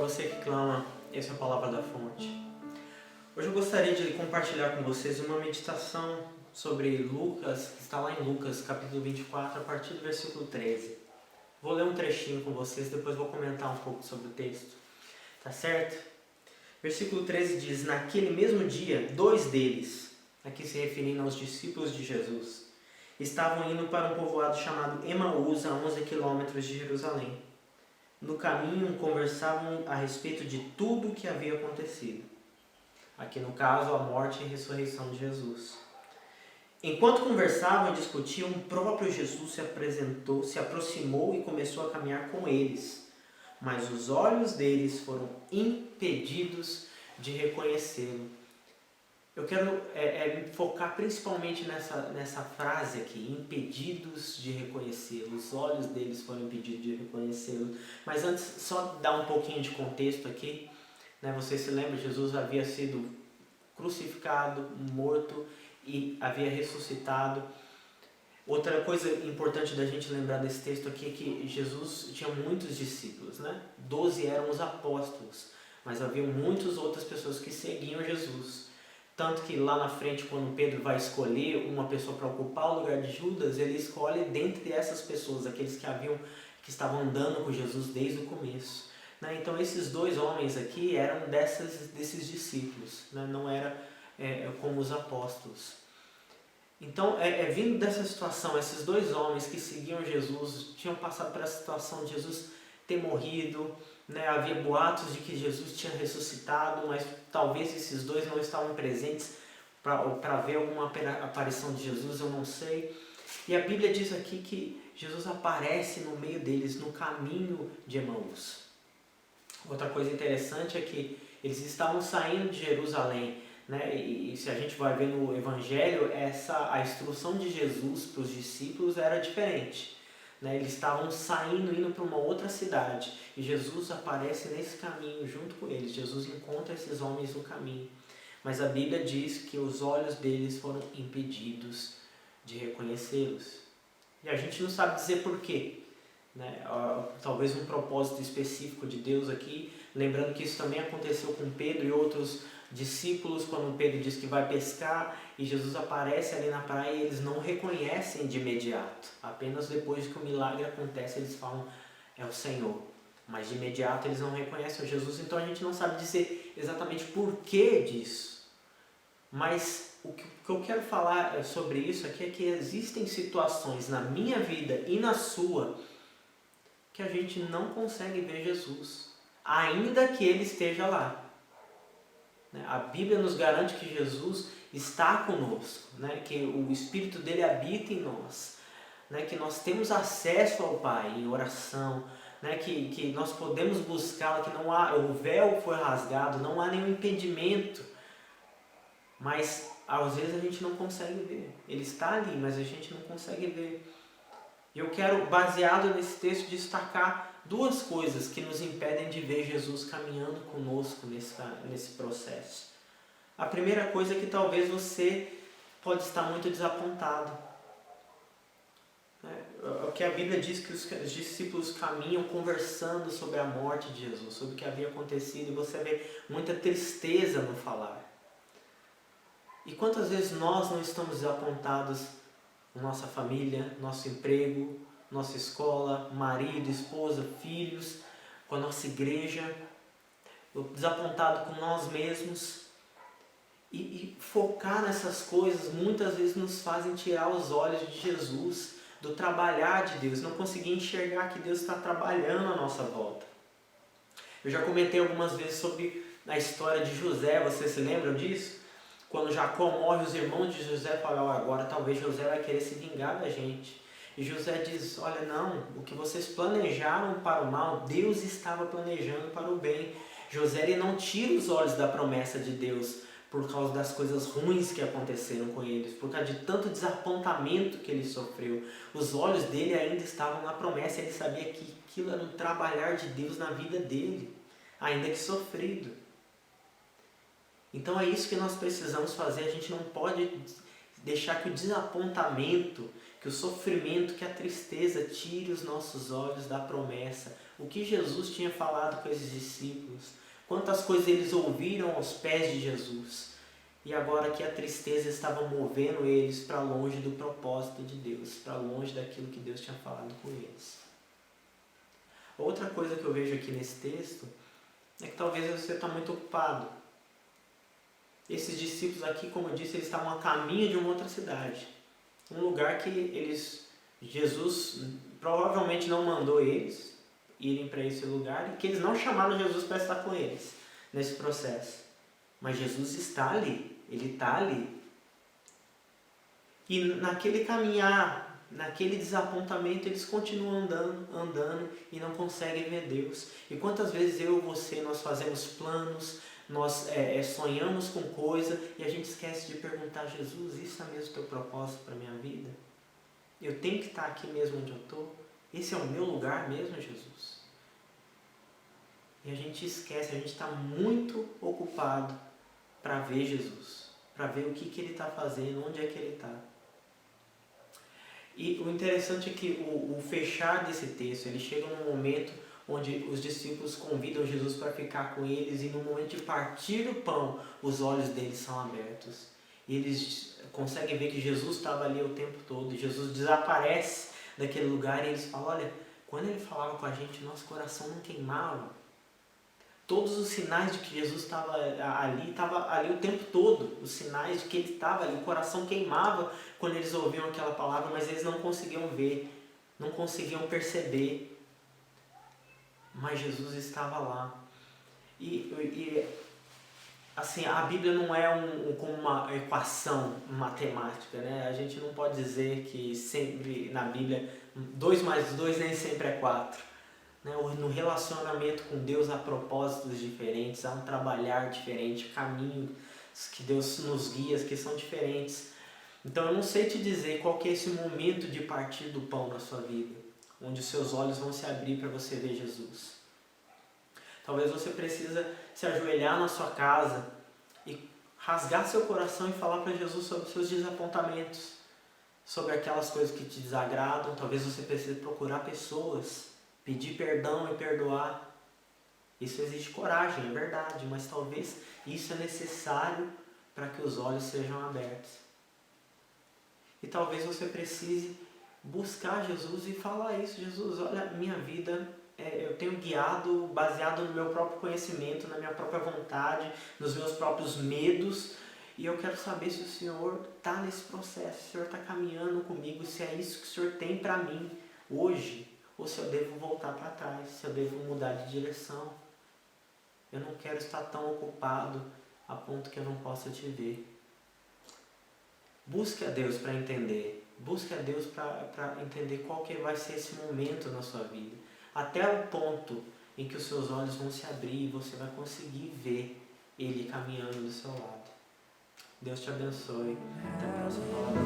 você que clama, essa é a palavra da fonte. Hoje eu gostaria de compartilhar com vocês uma meditação sobre Lucas, que está lá em Lucas, capítulo 24, a partir do versículo 13. Vou ler um trechinho com vocês, depois vou comentar um pouco sobre o texto. Tá certo? Versículo 13 diz: naquele mesmo dia, 2 deles, aqui se referindo aos discípulos de Jesus, estavam indo para um povoado chamado Emaús, a 11 quilômetros de Jerusalém. No caminho, conversavam a respeito de tudo o que havia acontecido. Aqui no caso, a morte e a ressurreição de Jesus. Enquanto conversavam e discutiam, o próprio Jesus se aproximou e começou a caminhar com eles. Mas os olhos deles foram impedidos de reconhecê-lo. Eu quero me focar principalmente nessa frase aqui, impedidos de reconhecê-lo. Os olhos deles foram impedidos de reconhecê-lo. Mas antes, só dar um pouquinho de contexto aqui. Né? Você se lembra, Jesus havia sido crucificado, morto e havia ressuscitado. Outra coisa importante da gente lembrar desse texto aqui é que Jesus tinha muitos discípulos, né? 12 eram os apóstolos, mas havia muitas outras pessoas que seguiam Jesus. Tanto que lá na frente, quando Pedro vai escolher uma pessoa para ocupar o lugar de Judas, ele escolhe dentre essas pessoas, aqueles que estavam andando com Jesus desde o começo. Né? Então esses 2 homens aqui eram desses discípulos, né? Não era como os apóstolos. Então, vindo dessa situação, esses 2 homens que seguiam Jesus, tinham passado por essa situação de Jesus ter morrido, né? Havia boatos de que Jesus tinha ressuscitado, mas talvez esses 2 não estavam presentes para ver alguma aparição de Jesus, eu não sei. E a Bíblia diz aqui que Jesus aparece no meio deles, no caminho de Emaús. Outra coisa interessante é que eles estavam saindo de Jerusalém, né? E se a gente vai ver no Evangelho, a instrução de Jesus para os discípulos era diferente. Né? Eles estavam saindo, indo para uma outra cidade. E Jesus aparece nesse caminho junto com eles. Jesus encontra esses homens no caminho. Mas a Bíblia diz que os olhos deles foram impedidos de reconhecê-los. E a gente não sabe dizer por quê. Né? Talvez um propósito específico de Deus aqui. Lembrando que isso também aconteceu com Pedro e outros discípulos, quando Pedro diz que vai pescar e Jesus aparece ali na praia e eles não reconhecem de imediato. Apenas depois que o milagre acontece eles falam, é o Senhor. Mas de imediato eles não reconhecem o Jesus, então a gente não sabe dizer exatamente por que disso. Mas o que eu quero falar sobre isso aqui é que existem situações na minha vida e na sua que a gente não consegue ver Jesus, ainda que Ele esteja lá. A Bíblia nos garante que Jesus está conosco, né? Que o Espírito dele habita em nós, né? Que nós temos acesso ao Pai em oração, né? Que nós podemos buscá-lo, que não há, o véu foi rasgado, não há nenhum impedimento, mas às vezes a gente não consegue ver. Ele está ali, mas a gente não consegue ver. E eu quero, baseado nesse texto, destacar 2 coisas que nos impedem de ver Jesus caminhando conosco nesse processo. A primeira coisa é que talvez você pode estar muito desapontado. O que a Bíblia diz que os discípulos caminham conversando sobre a morte de Jesus, sobre o que havia acontecido, e você vê muita tristeza no falar. E quantas vezes nós não estamos desapontados com nossa família, nosso emprego, nossa escola, marido, esposa, filhos, com a nossa igreja, desapontado com nós mesmos. E focar nessas coisas muitas vezes nos fazem tirar os olhos de Jesus, do trabalhar de Deus, não conseguir enxergar que Deus está trabalhando à nossa volta. Eu já comentei algumas vezes sobre a história de José, vocês se lembram disso? Quando Jacó morre, os irmãos de José falam, agora talvez José vai querer se vingar da gente. E José diz, olha não, o que vocês planejaram para o mal, Deus estava planejando para o bem. José ele não tira os olhos da promessa de Deus por causa das coisas ruins que aconteceram com eles, por causa de tanto desapontamento que ele sofreu. Os olhos dele ainda estavam na promessa, ele sabia que aquilo era um trabalhar de Deus na vida dele, ainda que sofrido. Então é isso que nós precisamos fazer, a gente não pode deixar que o desapontamento, que o sofrimento, que a tristeza tire os nossos olhos da promessa. O que Jesus tinha falado com esses discípulos, quantas coisas eles ouviram aos pés de Jesus. E agora que a tristeza estava movendo eles para longe do propósito de Deus, para longe daquilo que Deus tinha falado com eles. Outra coisa que eu vejo aqui nesse texto é que talvez você está muito ocupado. Esses discípulos aqui, como eu disse, eles estavam a caminho de uma outra cidade. Um lugar que Jesus provavelmente não mandou eles irem para esse lugar e que eles não chamaram Jesus para estar com eles nesse processo. Mas Jesus está ali, Ele está ali. E naquele caminhar, naquele desapontamento, eles continuam andando e não conseguem ver Deus. E quantas vezes eu e você, nós fazemos planos, nós sonhamos com coisa e a gente esquece de perguntar: Jesus, isso é mesmo o teu propósito para a minha vida? Eu tenho que estar aqui mesmo onde eu estou? Esse é o meu lugar mesmo, Jesus? E a gente esquece, a gente está muito ocupado para ver Jesus, para ver o que Ele está fazendo, onde é que Ele está. E o interessante é que o fechar desse texto, ele chega num momento onde os discípulos convidam Jesus para ficar com eles e no momento de partir o pão, os olhos deles são abertos. E eles conseguem ver que Jesus estava ali o tempo todo. E Jesus desaparece daquele lugar e eles falam: olha, quando Ele falava com a gente, nosso coração não queimava. Todos os sinais de que Jesus estava ali o tempo todo. Os sinais de que Ele estava ali. O coração queimava quando eles ouviam aquela palavra, mas eles não conseguiam ver, não conseguiam perceber. Mas Jesus estava lá. E assim, a Bíblia não é como uma equação matemática, né? A gente não pode dizer que sempre na Bíblia 2 mais 2 nem sempre é 4. No relacionamento com Deus há propósitos diferentes, há um trabalhar diferente, caminhos que Deus nos guia, que são diferentes. Então eu não sei te dizer qual que é esse momento de partir do pão na sua vida, onde os seus olhos vão se abrir para você ver Jesus. Talvez você precisa se ajoelhar na sua casa e rasgar seu coração e falar para Jesus sobre os seus desapontamentos, sobre aquelas coisas que te desagradam. Talvez você precise procurar pessoas, pedir perdão e perdoar. Isso exige coragem, é verdade, mas talvez isso é necessário para que os olhos sejam abertos. E talvez você precise buscar Jesus e falar isso: Jesus, olha, minha vida, eu tenho guiado baseado no meu próprio conhecimento, na minha própria vontade, nos meus próprios medos, e eu quero saber se o Senhor está nesse processo, se o Senhor está caminhando comigo, se é isso que o Senhor tem para mim hoje, ou se eu devo voltar para trás, se eu devo mudar de direção. Eu não quero estar tão ocupado a ponto que eu não possa te ver. Busque a Deus para entender. Busque a Deus para entender qual que vai ser esse momento na sua vida. Até o ponto em que os seus olhos vão se abrir e você vai conseguir ver Ele caminhando do seu lado. Deus te abençoe. Até a próxima palavra.